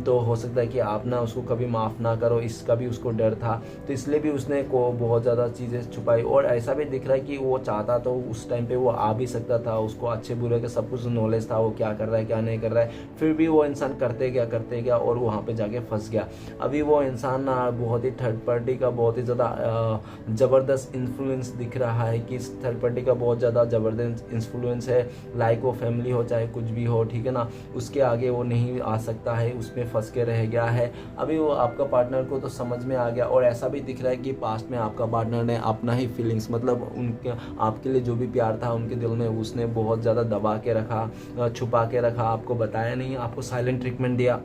Speaker 1: तो हो सकता है कि आप ना उसको कभी माफ़ ना करो, इसका भी उसको डर था। तो इसलिए भी उसने को बहुत ज़्यादा चीज़ें छुपाई। और ऐसा भी दिख रहा है कि वो चाहता तो उस टाइम पे वो आ भी सकता था, उसको अच्छे बुरे के सब कुछ नॉलेज था, वो क्या कर रहा है क्या नहीं कर रहा है, फिर भी वो इंसान करते गया और वहाँ पे जाके फंस गया। अभी वो इंसान ना बहुत ही थर्ड पार्टी का बहुत ही ज़्यादा ज़बरदस्त इन्फ्लुएंस दिख रहा है, कि थर्ड पार्टी का बहुत ज़्यादा ज़बरदस्त इन्फ्लुएंस है। लाइक वो फैमिली हो चाहे कुछ भी हो, ठीक है ना, उसके आगे वो नहीं आ सकता है, उसमें फंस के रह गया है। अभी वो आपका पार्टनर को तो समझ में आ गया। और ऐसा भी दिख रहा है कि पास्ट में आपका पार्टनर ने अपना ही फीलिंग्स मतलब उनके आपके लिए जो भी प्यार था उनके दिल में उसने बहुत ज़्यादा दबा के रखा, छुपा के रखा, आपको बताया नहीं, आपको साइलेंट ट्रीटमेंट दिया।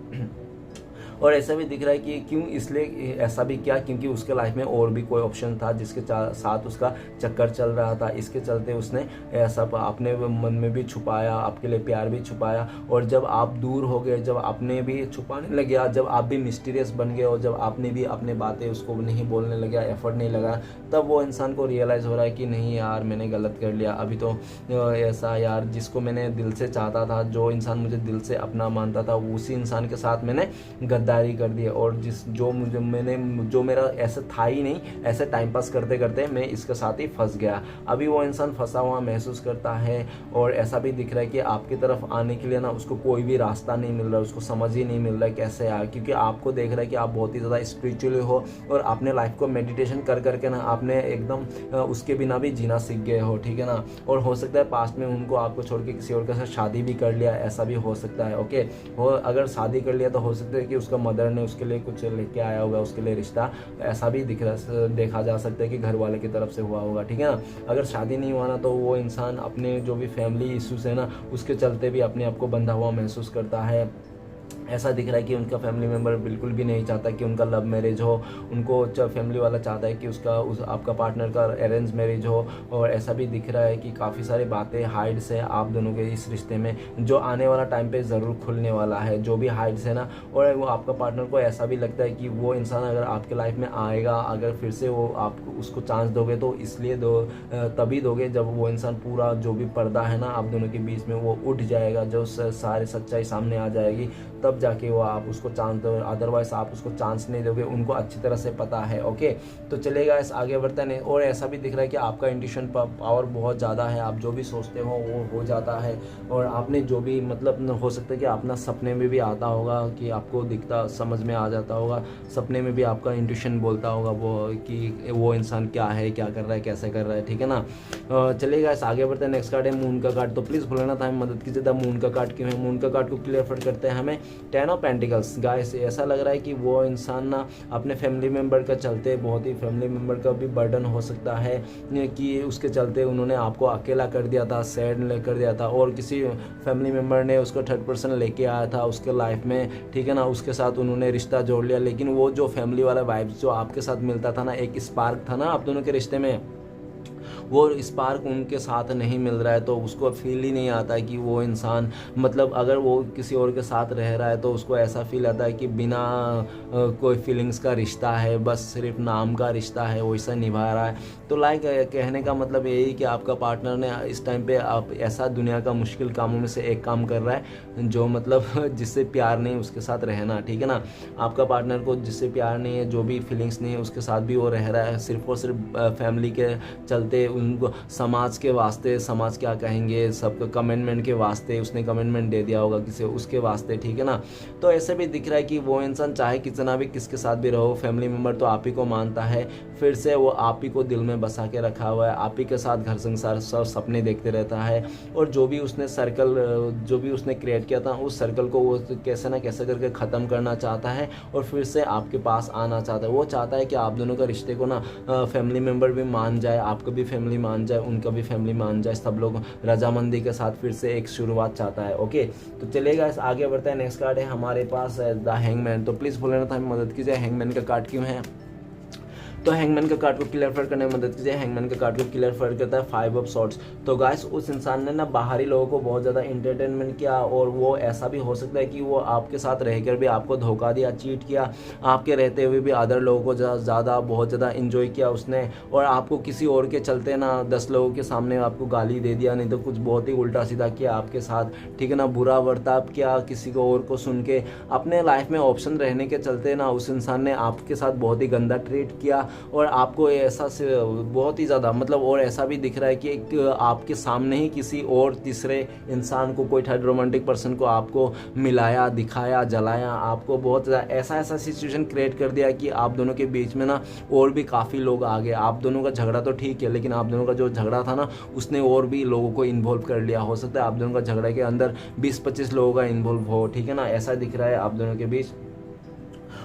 Speaker 1: और ऐसा भी दिख रहा है कि क्यों इसलिए ऐसा भी किया, क्योंकि उसके लाइफ में और भी कोई ऑप्शन था जिसके साथ उसका चक्कर चल रहा था, इसके चलते उसने ऐसा अपने मन में भी छुपाया, आपके लिए प्यार भी छुपाया। और जब आप दूर हो गए, जब आपने भी छुपाने लगे, जब आप भी मिस्टीरियस बन गए, और जब आपने भी अपने बातें उसको नहीं बोलने लगे, एफर्ट नहीं लगा, तब वो इंसान को रियलाइज़ हो रहा है कि नहीं यार मैंने गलत कर लिया। अभी तो ऐसा यार जिसको मैंने दिल से चाहता था, जो इंसान मुझे दिल से अपना मानता था, उसी इंसान के साथ मैंने गद्दारी कर दी। और जो मेरा ऐसा था ही नहीं, ऐसे टाइम पास करते करते मैं इसके साथ ही फंस गया। अभी वो इंसान फंसा हुआ महसूस करता है। और ऐसा भी दिख रहा है कि आपकी तरफ आने के लिए ना उसको कोई भी रास्ता नहीं मिल रहा, उसको समझ ही नहीं मिल रहा है कैसे आए, क्योंकि आपको देख रहा है कि आप बहुत ही ज़्यादा स्पिरिचुअली हो, और आपने लाइफ को मेडिटेशन कर करके ना आपने एकदम उसके बिना भी जीना सीख गए हो, ठीक है ना। और हो सकता है पास्ट में उनको आपको छोड़ के किसी और के साथ शादी भी कर लिया, ऐसा भी हो सकता है। ओके, और अगर शादी कर लिया तो हो सकता है कि उसका मदर ने उसके लिए कुछ लेके आया होगा, उसके लिए रिश्ता, ऐसा भी देखा जा सकता है कि घर वाले की तरफ से हुआ होगा, ठीक है ना। अगर शादी नहीं हुआ ना तो वो इंसान अपने जो भी फैमिली इश्यूज है ना उसके चलते भी अपने आप को बंधा हुआ महसूस करता है। ऐसा दिख रहा है कि उनका फैमिली मेम्बर बिल्कुल भी नहीं चाहता कि उनका लव मैरिज हो, उनको फैमिली वाला चाहता है कि आपका पार्टनर का अरेंज मैरिज हो। और ऐसा भी दिख रहा है कि काफ़ी सारी बातें हाइड्स है आप दोनों के इस रिश्ते में, जो आने वाला टाइम पे ज़रूर खुलने वाला है, जो भी हाइड्स है ना। और वो आपका पार्टनर को ऐसा भी लगता है कि वो इंसान अगर आपके लाइफ में आएगा, अगर फिर से वो आप उसको चांस दोगे तो इसलिए तभी दोगे जब वो इंसान पूरा जो भी पर्दा है ना आप दोनों के बीच में वो उठ जाएगा, जो सारी सच्चाई सामने आ जाएगी, तब जाके वो आप उसको चांस दो। अदरवाइज आप उसको चांस नहीं दोगे, उनको अच्छी तरह से पता है। ओके, तो चलेगा इस आगे बढ़ते हैं। और ऐसा भी दिख रहा है कि आपका इंट्यूशन पावर बहुत ज़्यादा है, आप जो भी सोचते हो वो हो जाता है। और आपने जो भी मतलब हो सकता है कि अपना सपने में भी आता होगा, कि आपको दिखता समझ में आ जाता होगा, सपने में भी आपका इंट्यूशन बोलता होगा वो कि वो इंसान क्या है, क्या कर रहा है, कैसे कर रहा है, ठीक है ना। चलेगा इस आगे बढ़ते हैं। नेक्स्ट कार्ड है मून का कार्ड। तो प्लीज़ भूलना था हमें मदद कीजिए, मून का कार्ड क्यों है, मून का कार्ड को क्लियर करते हैं हमें 10 ऑफ पेंटिकल्स। गाइस ऐसा लग रहा है कि वो इंसान ना अपने फैमिली मेम्बर का चलते, बहुत ही फैमिली मेम्बर का भी बर्डन हो सकता है कि उसके चलते उन्होंने आपको अकेला कर दिया था, सैड कर दिया था, और किसी फैमिली मेम्बर ने उसको थर्ड पर्सन लेके आया था उसके लाइफ में, ठीक है ना, उसके साथ उन्होंने रिश्ता जोड़ लिया। लेकिन वो जो फैमिली वाला वाइब्स जो आपके साथ मिलता था ना, एक स्पार्क था ना आप दोनों के रिश्ते में, वो स्पार्क उनके साथ नहीं मिल रहा है तो उसको फील ही नहीं आता है कि वो इंसान, मतलब अगर वो किसी और के साथ रह रहा है तो उसको ऐसा फील आता है कि बिना कोई फीलिंग्स का रिश्ता है, बस सिर्फ नाम का रिश्ता है, वैसा निभा रहा है। तो लाइक कहने का मतलब यही कि आपका पार्टनर ने इस टाइम पे आप ऐसा दुनिया का मुश्किल कामों में से एक काम कर रहा है जो मतलब जिससे प्यार नहीं उसके साथ रहना, ठीक है ना। आपका पार्टनर को जिससे प्यार नहीं है, जो भी फीलिंग्स नहीं है, उसके साथ भी वो रह रहा है सिर्फ और सिर्फ फैमिली के चलते, उनको समाज के वास्ते, समाज क्या कहेंगे, सबको कमेंटमेंट के वास्ते उसने कमेंटमेंट दे दिया होगा किसी उसके वास्ते, ठीक है ना। तो ऐसे भी दिख रहा है कि वो इंसान चाहे कितना भी किसके साथ भी रहो, फैमिली मेम्बर तो आप ही को मानता है, फिर से वो आप ही को दिल में बसा के रखा हुआ है, आप ही के साथ घर संसार सब सपने देखते रहता है। और जो भी उसने सर्कल जो भी उसने क्रिएट किया था उस सर्कल को वो कैसे ना कैसे करके ख़त्म करना चाहता है और फिर से आपके पास आना चाहता है। वो चाहता है कि आप दोनों का रिश्ते को ना फैमिली मेम्बर भी मान जाए, आपका भी फैमिली मान जाए, उनका भी फैमिली मान जाए, सब लोग रजामंदी के साथ फिर से एक शुरुआत चाहता है। ओके, तो चलेगा आगे बढ़ता है। नेक्स्ट कार्ड है हमारे पास द हैंगमैन। तो प्लीज़ बोलना था हमें मदद कीजिए, हैंगमैन का कार्ड क्यों है। तो हैंगमैन का कार्ड को क्लियर करने में मदद कीजिए। हैंगमैन का कार्ड को क्लियर करता है 5 ऑफ सॉर्ड्स। तो गाइस उस इंसान ने ना बाहरी लोगों को बहुत ज़्यादा इंटरटेनमेंट किया और वो ऐसा भी हो सकता है कि वो आपके साथ रहकर भी आपको धोखा दिया, चीट किया, आपके रहते हुए भी अदर लोगों को ज़्यादा बहुत ज़्यादा इन्जॉय किया उसने, और आपको किसी और के चलते ना 10 लोगों के सामने आपको गाली दे दिया, नहीं तो कुछ बहुत ही उल्टा सीधा किया आपके साथ, ठीक है ना, बुरा बर्ताव किया किसी को और को सुन के। अपने लाइफ में ऑप्शन रहने के चलते ना उस इंसान ने आपके साथ बहुत ही गंदा ट्रीट किया और आपको ऐसा से बहुत ही ज़्यादा मतलब, और ऐसा भी दिख रहा है कि एक आपके सामने ही किसी और तीसरे इंसान को, कोई थर्ड रोमांटिक पर्सन को आपको मिलाया, दिखाया, जलाया, आपको बहुत ज़्यादा ऐसा सिचुएशन क्रिएट कर दिया कि आप दोनों के बीच में ना और भी काफ़ी लोग आ गए। आप दोनों का झगड़ा तो ठीक है, लेकिन आप दोनों का जो झगड़ा था ना उसने और भी लोगों को इन्वॉल्व कर लिया। हो सकता है आप दोनों का झगड़ा के अंदर 20-25 लोगों का इन्वॉल्व हो, ठीक है ना, ऐसा दिख रहा है आप दोनों के बीच।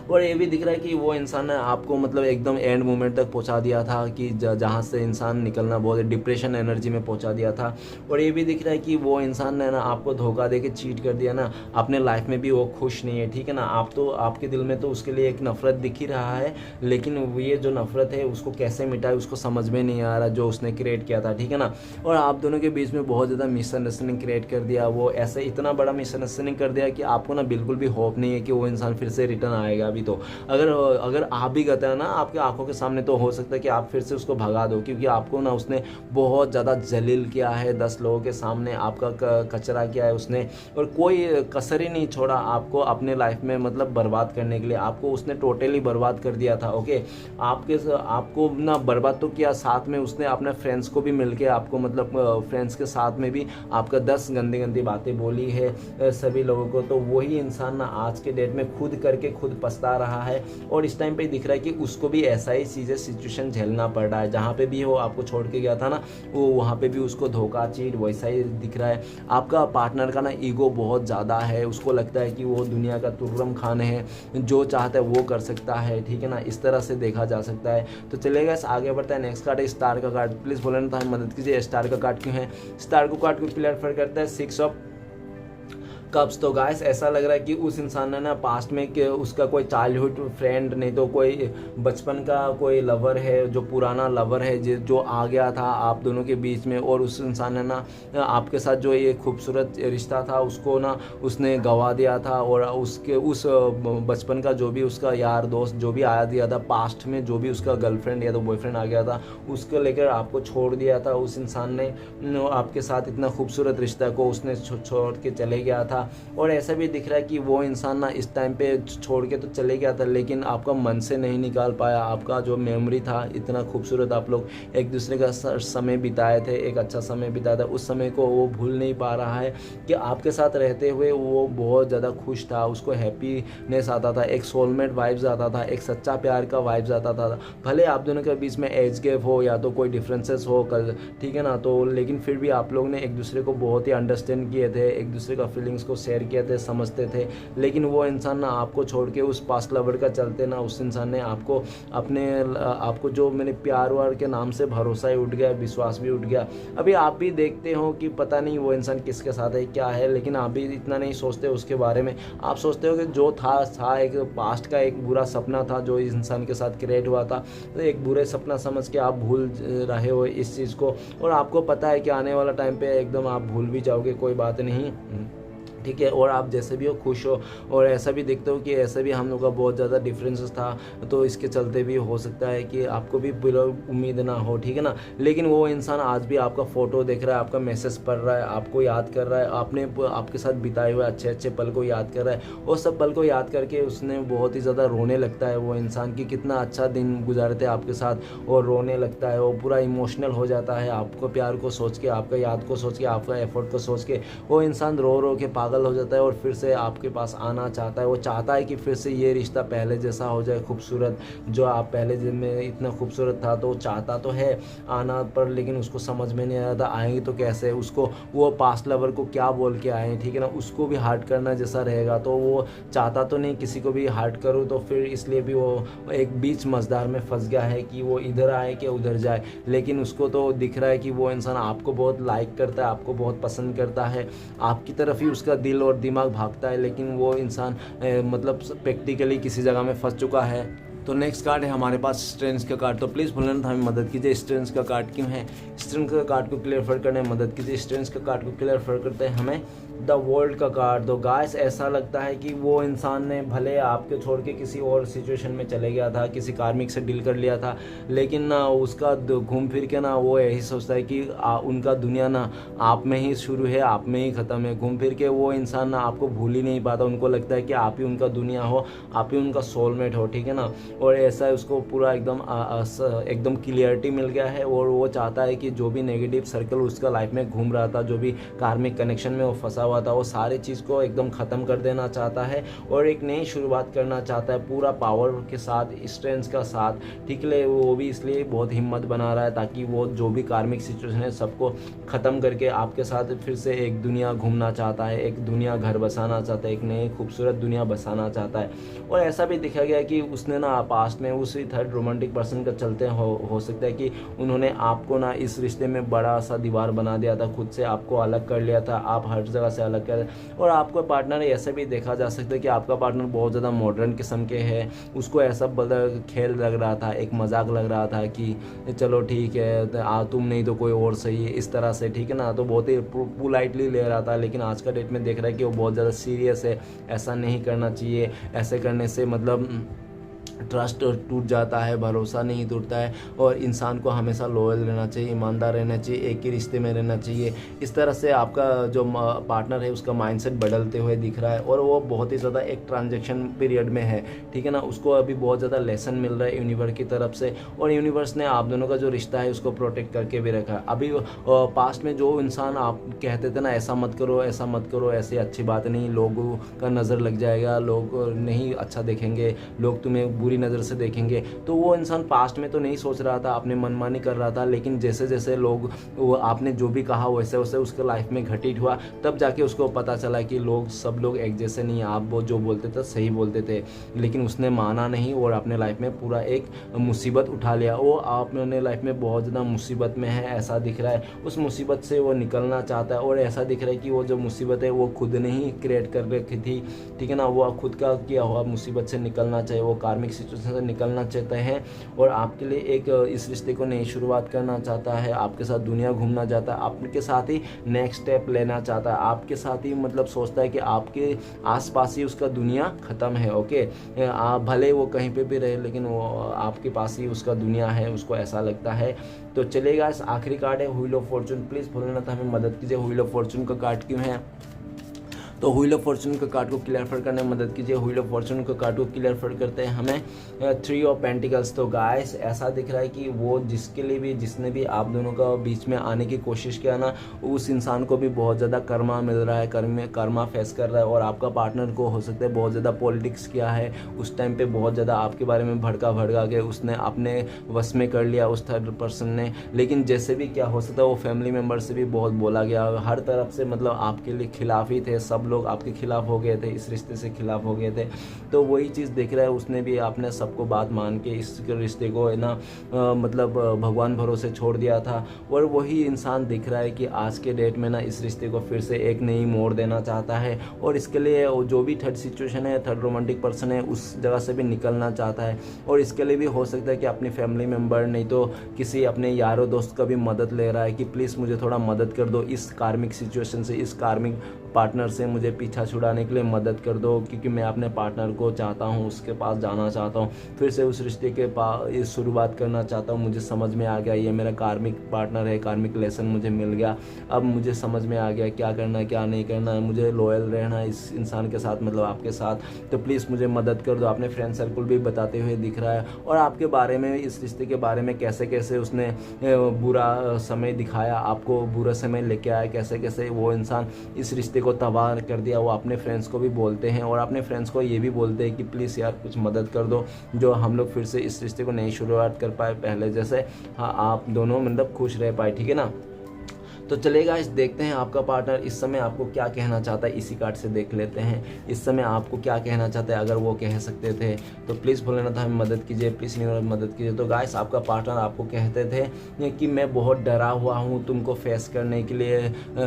Speaker 1: और ये भी दिख रहा है कि वो इंसान ने आपको मतलब एकदम एंड मोमेंट तक पहुंचा दिया था कि जहाँ से इंसान निकलना बहुत डिप्रेशन एनर्जी में पहुंचा दिया था। और ये भी दिख रहा है कि वो इंसान ने ना आपको धोखा दे के चीट कर दिया ना, अपने लाइफ में भी वो खुश नहीं है, ठीक है ना। आप तो आपके दिल में तो उसके लिए एक नफरत दिख ही रहा है, लेकिन ये जो नफरत है उसको कैसे मिटाए उसको समझ में नहीं आ रहा जो उसने क्रिएट किया था, ठीक है ना। और आप दोनों के बीच में बहुत ज़्यादा मिसअंडरस्टैंडिंग क्रिएट कर दिया। वो ऐसे इतना बड़ा मिसअंडरस्टैंडिंग कर दिया कि आपको ना बिल्कुल भी होप नहीं है कि वो इंसान फिर से रिटर्न आएगा। अभी तो अगर आप भी गए हैं ना आपके आंखों के सामने, तो हो सकता है कि आप फिर से उसको भगा दो, क्योंकि आपको ना उसने बहुत ज़्यादा जलील किया है, 10 लोगों के सामने आपका कचरा किया है उसने, और कोई कसर ही नहीं छोड़ा आपको अपने लाइफ में मतलब बर्बाद करने के लिए। आपको उसने टोटली बर्बाद कर दिया था। ओके, आपको ना बर्बाद तो किया, साथ में उसने अपने फ्रेंड्स को भी मिलके आपको मतलब फ्रेंड्स के साथ में भी आपका 10 गंदी गंदी बातें बोली है सभी लोगों को। तो वही इंसान ना आज के डेट में खुद करके खुद पछता रहा है, और इस टाइम पे दिख रहा है कि उसको भी ऐसा ही चीज़ें सिचुएशन झेलना पड़ रहा है। जहाँ पे भी वो आपको छोड़ के गया था ना, वो वहाँ पे भी उसको धोखा चीट वैसा ही दिख रहा है। आपका पार्टनर का ना ईगो बहुत ज़्यादा है, उसको लगता है कि वो दुनिया का तुर्रम खान है, जो चाहता है वो कर सकता है, ठीक है ना, इस तरह से देखा जा सकता है। तो चलेगा आगे बढ़ता है। नेक्स्ट कार्ड है स्टार का कार्ड। प्लीज़ बोलना था मदद कीजिए, स्टार का कार्ड क्यों है। स्टार को कार्ड को क्लियर करता है 6 ऑफ कप्स। तो गाइस ऐसा लग रहा है कि उस इंसान ने ना पास्ट में कि उसका कोई चाइल्डहुड फ्रेंड, नहीं तो कोई बचपन का कोई लवर है, जो पुराना लवर है जो आ गया था आप दोनों के बीच में, और उस इंसान ने ना आपके साथ जो ये खूबसूरत रिश्ता था उसको ना उसने गंवा दिया था, और उसके उस बचपन का जो भी उसका यार दोस्त जो भी आया दिया था पास्ट में, जो भी उसका गर्लफ्रेंड या तो बॉयफ्रेंड आ गया था, उसको लेकर आपको छोड़ दिया था। उस इंसान ने आपके साथ इतना खूबसूरत रिश्ता को उसने छोड़ के चले गया था। और ऐसा भी दिख रहा है कि वो इंसान ना इस टाइम पे छोड़ के तो चले गया था, लेकिन आपका मन से नहीं निकाल पाया। आपका जो मेमोरी था इतना खूबसूरत, आप लोग एक दूसरे का समय बिताए थे, एक अच्छा समय बिताया था, उस समय को वो भूल नहीं पा रहा है कि आपके साथ रहते हुए वो बहुत ज़्यादा खुश था, उसको हैप्पीनेस आता था, एक सोलमेट वाइब्स आता था, एक सच्चा प्यार का वाइब्स आता था। भले आप दोनों के बीच में एज गैप हो या तो कोई डिफरेंसेस हो कल, ठीक है ना, तो लेकिन फिर भी आप लोग ने एक दूसरे को बहुत ही अंडरस्टैंड किए थे, एक दूसरे का फीलिंग्स को को शेयर किए थे, समझते थे, लेकिन वो इंसान ना आपको छोड़ के उस पास्ट लवर का चलते ना उस इंसान ने आपको जो मैंने प्यार वार के नाम से भरोसा ही उठ गया, विश्वास भी उठ गया। अभी आप भी देखते हो कि पता नहीं वो इंसान किसके साथ है, क्या है, लेकिन आप भी इतना नहीं सोचते उसके बारे में। आप सोचते हो कि जो था एक पास्ट का एक बुरा सपना था जो इस इंसान के साथ क्रिएट हुआ था, तो एक बुरे सपना समझ के आप भूल रहे हो इस चीज़ को, और आपको पता है कि आने वाला टाइम पे एकदम आप भूल भी जाओगे, कोई बात नहीं, ठीक है। और आप जैसे भी हो खुश हो, और ऐसा भी देखते हो कि ऐसा भी हम लोग का बहुत ज़्यादा डिफरेंसेस था, तो इसके चलते भी हो सकता है कि आपको भी उम्मीद ना हो, ठीक है ना। लेकिन वो इंसान आज भी आपका फ़ोटो देख रहा है, आपका मैसेज पढ़ रहा है, आपको याद कर रहा है, आपके साथ बिताए हुए अच्छे अच्छे पल को याद कर रहा है, और सब पल को याद करके उसने बहुत ही ज़्यादा रोने लगता है वो इंसान की कितना अच्छा दिन गुजारे थे आपके साथ, और रोने लगता है, वो पूरा इमोशनल हो जाता है आपको प्यार को सोच के, आपका याद को सोच के, आपका एफर्ट को सोच के। वो इंसान रो रो के पागल हो जाता है और फिर से आपके पास आना चाहता है। वो चाहता है कि फिर से ये रिश्ता पहले जैसा हो जाए, खूबसूरत, जो आप पहले दिन में इतना खूबसूरत था, तो चाहता तो है आना पर, लेकिन उसको समझ में नहीं आ रहा था आएंगे तो कैसे, उसको वो पास्ट लवर को क्या बोल के आए, ठीक है ना, उसको भी हार्ट करना जैसा रहेगा, तो वो चाहता तो नहीं किसी को भी हार्ट करूँ, तो फिर इसलिए भी वो एक बीच मझधार में फंस गया है कि वो इधर आए कि उधर जाए। लेकिन उसको तो दिख रहा है कि वो इंसान आपको बहुत लाइक करता है, आपको बहुत पसंद करता है, आपकी तरफ ही उसका दिल और दिमाग भागता है, लेकिन वो इंसान मतलब प्रैक्टिकली किसी जगह में फंस चुका है। तो नेक्स्ट कार्ड है हमारे पास स्ट्रेंथ का कार्ड। तो प्लीज़ भूलना था हमें मदद कीजिए, स्ट्रेंथ का कार्ड क्यों है, स्ट्रेंथ का कार्ड को क्लियर करने में मदद कीजिए। स्ट्रेंथ का कार्ड को क्लियर करते हैं हमें द वर्ल्ड का कार्ड। तो गाइस ऐसा लगता है कि वो इंसान ने भले आपके छोड़ के किसी और सिचुएशन में चले गया था, किसी कार्मिक से डील कर लिया था, लेकिन ना उसका घूम फिर के ना वो यही सोचता है कि उनका दुनिया ना आप में ही शुरू है, आप में ही ख़त्म है। घूम फिर के वो इंसान ना आपको भूल ही नहीं पाता, उनको लगता है कि आप ही उनका दुनिया हो, आप ही उनका सोलमेट हो, ठीक है ना। और ऐसा है उसको पूरा एकदम क्लियरिटी मिल गया है, और वो चाहता है कि जो भी नेगेटिव सर्कल उसका लाइफ में घूम रहा था, जो भी कार्मिक कनेक्शन में वो फंसा हुआ था, वो सारी चीज़ को एकदम ख़त्म कर देना चाहता है और एक नई शुरुआत करना चाहता है पूरा पावर के साथ, स्ट्रेंथ का साथ, ठीक है। वो भी इसलिए बहुत हिम्मत बना रहा है ताकि वो जो भी कार्मिक सिचुएशन है सबको ख़त्म करके आपके साथ फिर से एक दुनिया घूमना चाहता है, एक दुनिया घर बसाना चाहता है, एक नई खूबसूरत दुनिया बसाना चाहता है। और ऐसा भी देखा गया कि उसने ना पास्ट में उसी थर्ड रोमांटिक पर्सन का चलते हो सकता है कि उन्होंने आपको ना इस रिश्ते में बड़ा सा दीवार बना दिया था, खुद से आपको अलग कर लिया था, आप हर जगह से अलग कर। और आपका पार्टनर ऐसा भी देखा जा सकता है कि आपका पार्टनर बहुत ज़्यादा मॉडर्न किस्म के है, उसको ऐसा खेल लग रहा था, एक मजाक लग रहा था कि चलो ठीक है तुम नहीं तो कोई और सही है, इस तरह से, ठीक है ना। तो बहुत ही पोलाइटली ले रहा था, लेकिन आज का डेट में देख रहा है कि वो बहुत ज़्यादा सीरियस है, ऐसा नहीं करना चाहिए, ऐसे करने से मतलब ट्रस्ट टूट जाता है, भरोसा नहीं टूटता है, और इंसान को हमेशा लॉयल रहना चाहिए, ईमानदार रहना चाहिए, एक ही रिश्ते में रहना चाहिए। इस तरह से आपका जो पार्टनर है उसका माइंडसेट बदलते हुए दिख रहा है, और वो बहुत ही ज़्यादा एक ट्रांजैक्शन पीरियड में है, ठीक है ना। उसको अभी बहुत ज़्यादा लेसन मिल रहा है यूनिवर्स की तरफ से, और यूनिवर्स ने आप दोनों का जो रिश्ता है उसको प्रोटेक्ट करके भी रखा है। अभी पास्ट में जो इंसान आप कहते थे ना ऐसा मत करो, ऐसा मत करो, ऐसी अच्छी बात नहीं, लोगों का नज़र लग जाएगा, लोग नहीं अच्छा देखेंगे, लोग तुम्हें बुरी नज़र से देखेंगे, तो वो इंसान पास्ट में तो नहीं सोच रहा था, अपने मनमानी कर रहा था, लेकिन जैसे जैसे लोग वो आपने जो भी कहा वैसे वैसे उसके लाइफ में घटित हुआ, तब जाके उसको पता चला कि सब लोग एक जैसे नहीं, आप वो जो बोलते थे सही बोलते थे, लेकिन उसने माना नहीं और अपने लाइफ में पूरा एक मुसीबत उठा लिया। वो अपने लाइफ में बहुत ज़्यादा मुसीबत में है, ऐसा दिख रहा है। उस मुसीबत से वो निकलना चाहता है, और ऐसा दिख रहा है कि वो जो मुसीबत है वो खुद ने ही क्रिएट कर रखी थी, ठीक है ना। वो खुद का किया हुआ मुसीबत से निकलना चाहिए, वो कार्मिक सिचुएशन से निकलना चाहते हैं, और आपके लिए एक इस रिश्ते को नई शुरुआत करना चाहता है, आपके साथ दुनिया घूमना चाहता है, आपके साथ ही नेक्स्ट स्टेप लेना चाहता है, आपके साथ ही मतलब सोचता है कि आपके आसपास ही उसका दुनिया ख़त्म है, ओके। आप भले वो कहीं पे भी रहे, लेकिन वो आपके पास ही उसका दुनिया है, उसको ऐसा लगता है। तो चलेगा, इस आखिरी कार्ड है व्हील ऑफ फॉर्चून। प्लीज़ भूलना था हमें मदद कीजिए, व्हील ऑफ फॉर्चून का कार्ड क्यों है। तो व्हील ऑफ फॉर्चून का कार्ड को क्लियर करने में मदद कीजिए। व्हील ऑफ फॉर्चून का कार्ड को क्लियर करते हैं हमें थ्री ऑफ पेंटिकल्स। तो गाइस ऐसा दिख रहा है कि वो जिसने भी आप दोनों का बीच में आने की कोशिश किया ना, उस इंसान को भी बहुत ज़्यादा कर्मा मिल रहा है, कर्मा फेस कर रहा है, और आपका पार्टनर को हो सकता है बहुत ज़्यादा पॉलिटिक्स किया है उस टाइम पे, बहुत ज़्यादा आपके बारे में भड़का के उसने अपने वश में कर लिया उस थर्ड पर्सन ने। लेकिन जैसे भी क्या हो सकता है, वो फैमिली मेम्बर से भी बहुत बोला गया, हर तरफ से मतलब आपके लिए खिलाफ ही थे, सब लोग आपके खिलाफ हो गए थे, इस रिश्ते से खिलाफ हो गए थे। तो वही चीज़ देख रहा है उसने भी, आपने सबको बात मान के इस रिश्ते को है ना मतलब भगवान भरोसे छोड़ दिया था। और वही इंसान दिख रहा है कि आज के डेट में ना इस रिश्ते को फिर से एक नई मोड़ देना चाहता है, और इसके लिए जो भी थर्ड सिचुएशन है, थर्ड रोमांटिक पर्सन है, उस जगह से भी निकलना चाहता है। और इसके लिए भी हो सकता है कि अपनी फैमिली मेम्बर नहीं तो किसी अपने यारों दोस्त का भी मदद ले रहा है कि प्लीज़ मुझे थोड़ा मदद कर दो, इस कार्मिक सिचुएशन से, इस कार्मिक पार्टनर से मुझे पीछा छुड़ाने के लिए मदद कर दो, क्योंकि मैं अपने पार्टनर को चाहता हूँ, उसके पास जाना चाहता हूँ, फिर से उस रिश्ते के पास शुरुआत करना चाहता हूँ। मुझे समझ में आ गया ये मेरा कार्मिक पार्टनर है, कार्मिक लेसन मुझे मिल गया, अब मुझे समझ में आ गया क्या करना है क्या नहीं करना है, मुझे लॉयल रहना है इस इंसान के साथ, मतलब आपके साथ, तो प्लीज़ मुझे मदद कर दो। अपने फ्रेंड सर्कल भी बताते हुए दिख रहा है, और आपके बारे में, इस रिश्ते के बारे में कैसे कैसे उसने बुरा समय दिखाया, आपको बुरा समय लेके आया, कैसे कैसे वो इंसान इस रिश्ते को तबाह कर दिया, वो अपने फ्रेंड्स को भी बोलते हैं, और अपने फ्रेंड्स को ये भी बोलते हैं कि प्लीज़ यार कुछ मदद कर दो, जो हम लोग फिर से इस रिश्ते को नई शुरुआत कर पाए पहले जैसे, हाँ आप दोनों मतलब खुश रह पाए, ठीक है ना। तो चलेगा, इस देखते हैं आपका पार्टनर इस समय आपको क्या कहना चाहता है, इसी कार्ड से देख लेते हैं इस समय आपको क्या कहना चाहता है। अगर वो कह सकते थे तो प्लीज़ भोलेनाथ हमें मदद कीजिए, प्लीज़ मदद कीजिए। तो गाइस आपका पार्टनर आपको कहते थे कि मैं बहुत डरा हुआ हूँ तुमको फेस करने के लिए,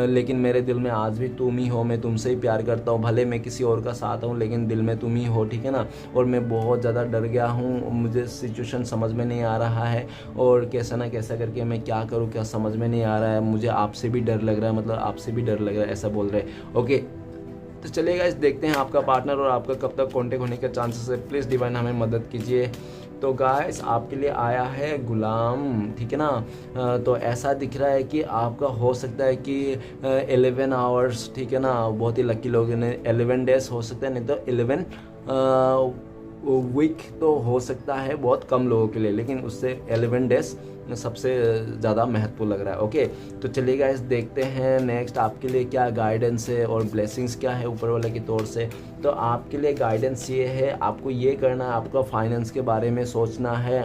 Speaker 1: लेकिन मेरे दिल में आज भी तुम ही हो, मैं तुमसे ही प्यार करता हूँ, भले मैं किसी और का साथ हूँ लेकिन दिल में तुम ही हो, ठीक है ना। और मैं बहुत ज़्यादा डर गया हूँ, मुझे सिचुएशन समझ में नहीं आ रहा है, और कैसा ना कैसा करके मैं क्या करूँ क्या समझ में नहीं आ रहा है, मुझे आपसे भी डर लग रहा है, मतलब आपसे भी डर लग रहा है, ऐसा बोल रहे हैं। ओके, तो चलिए गाइस देखते हैं आपका पार्टनर और आपका कब तक कांटेक्ट होने के चांसेस है। प्लीज़ डिवाइन हमें मदद कीजिए। तो गाइस आपके लिए आया है गुलाम, ठीक है ना। तो ऐसा दिख रहा है कि आपका हो सकता है कि 11 आवर्स, ठीक है ना, बहुत ही लकी लोग ने 11 डेज हो सकता है, नहीं तो 11 वीक तो हो सकता है बहुत कम लोगों के लिए, लेकिन उससे 11 डेज सबसे ज़्यादा महत्वपूर्ण लग रहा है। ओके, तो चलिए गाइस देखते हैं नेक्स्ट आपके लिए क्या गाइडेंस है और ब्लेसिंग्स क्या है ऊपर वाले की तौर से। तो आपके लिए गाइडेंस ये है, आपको ये करना है, आपका फाइनेंस के बारे में सोचना है,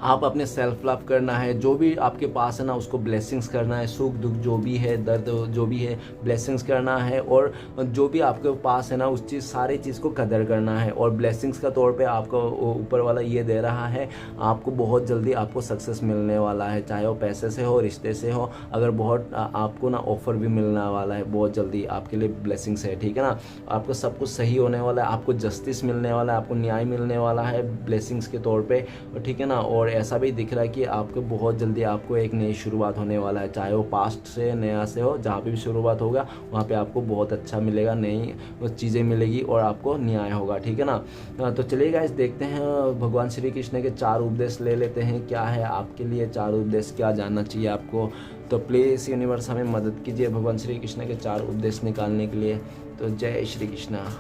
Speaker 1: आप अपने सेल्फ लव करना है, जो भी आपके पास है ना उसको ब्लेसिंग्स करना है, सुख दुख जो भी है, दर्द जो भी है, ब्लेसिंग्स करना है, और जो भी आपके पास है ना उस चीज़ सारी चीज़ को कदर करना है। और ब्लेसिंग्स का तौर पे आपको ऊपर वाला ये दे रहा है, आपको बहुत जल्दी आपको सक्सेस मिलने वाला है, चाहे वो पैसे से हो, रिश्ते से हो, अगर बहुत आपको ना ऑफर भी मिलने वाला है बहुत जल्दी, आपके लिए ब्लेसिंग्स है, ठीक है ना। आपको सब कुछ सही होने वाला है, आपको जस्टिस मिलने वाला है, आपको न्याय मिलने वाला है ब्लेसिंग्स के तौर पे, ठीक है ना। और ऐसा भी दिख रहा है कि आपको बहुत जल्दी आपको एक नई शुरुआत होने वाला है, चाहे वो पास्ट से नया से हो, जहाँ पे भी शुरुआत होगा वहाँ पे आपको बहुत अच्छा मिलेगा, नई चीज़ें मिलेगी और आपको न्याय होगा, ठीक है ना। तो चलिए गाइस देखते हैं भगवान श्री कृष्ण के 4 उपदेश ले लेते हैं, क्या है आपके लिए 4 उपदेश, क्या जानना चाहिए आपको। तो प्लीज़ यूनिवर्स हमें मदद कीजिए भगवान श्री कृष्ण के 4 उपदेश निकालने के लिए। तो जय श्री कृष्णा,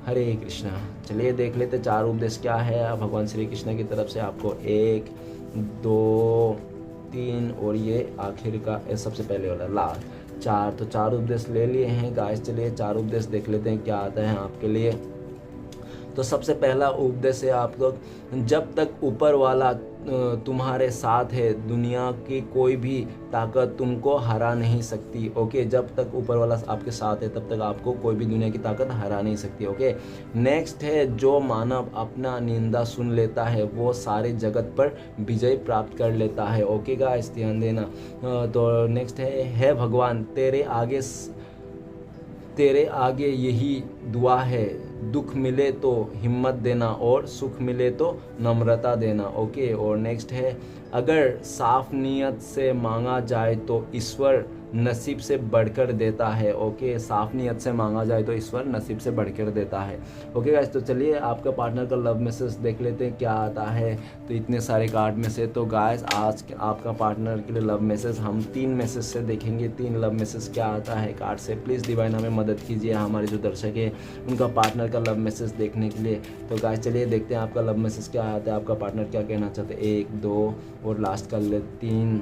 Speaker 1: हरे कृष्णा। चलिए देख लेते 4 उपदेश क्या है भगवान श्री कृष्ण की तरफ से आपको। 1 2 3 और ये आखिर का सबसे पहले वाला लास्ट 4। तो 4 उपदेश ले लिए हैं गाइस। चलिए 4 उपदेश देख लेते हैं क्या आता है आपके लिए। तो सबसे पहला उपदेश है आपको, जब तक ऊपर वाला तुम्हारे साथ है दुनिया की कोई भी ताकत तुमको हरा नहीं सकती। ओके, जब तक ऊपर वाला आपके साथ है तब तक आपको कोई भी दुनिया की ताकत हरा नहीं सकती। ओके, नेक्स्ट है, जो मानव अपना निंदा सुन लेता है वो सारे जगत पर विजय प्राप्त कर लेता है। ओके गाइस ध्यान देना। तो नेक्स्ट है भगवान तेरे आगे यही दुआ है, दुख मिले तो हिम्मत देना और सुख मिले तो नम्रता देना। ओके, और नेक्स्ट है, अगर साफ नियत से मांगा जाए तो ईश्वर नसीब से बढ़कर देता है। ओके, साफ नियत से मांगा जाए तो ईश्वर नसीब से बढ़कर देता है। ओके गाइस, तो चलिए आपका पार्टनर का लव मैसेज देख लेते हैं क्या आता है। तो इतने सारे कार्ड में से तो गाइस आज आपका पार्टनर के लिए लव मैसेज हम 3 मैसेज से देखेंगे, 3 लव मैसेज क्या आता है कार्ड से। प्लीज़ डिवाइन हमें मदद कीजिए, हमारे जो दर्शक है उनका पार्टनर का लव मैसेज देखने के लिए। तो गाइस चलिए देखते हैं आपका लव मैसेज क्या आता है, आपका पार्टनर क्या कहना चाहते हैं। 1 2 और लास्ट कर ले 3।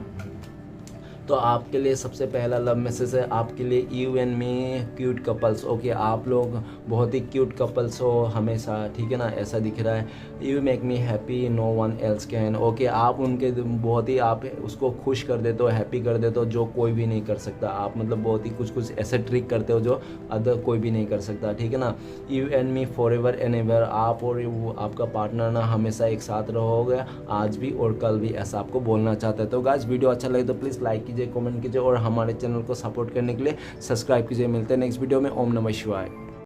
Speaker 1: तो आपके लिए सबसे पहला लव मैसेज है आपके लिए, you and me cute couples. Okay, आप लोग बहुत ही क्यूट कपल्स हो हमेशा, ठीक है ना, ऐसा दिख रहा है। You make me happy no one else can. Okay, आप उनके बहुत ही आप उसको खुश कर देते हो, हैप्पी कर देते हो जो कोई भी नहीं कर सकता। आप मतलब बहुत ही कुछ ऐसे ट्रिक करते हो जो अदर कोई भी नहीं कर सकता, ठीक है ना। You and me for ever and ever, आप और वो आपका पार्टनर ना हमेशा एक साथ रहोगे, आज भी और कल भी, ऐसा आपको बोलना चाहता है। तो गाइस वीडियो अच्छा लगे तो प्लीज़ लाइक कीजिए, कमेंट कीजिए और हमारे चैनल को सपोर्ट करने के लिए सब्सक्राइब कीजिए। मिलते हैं नेक्स्ट वीडियो में। ओम नमः शिवाय।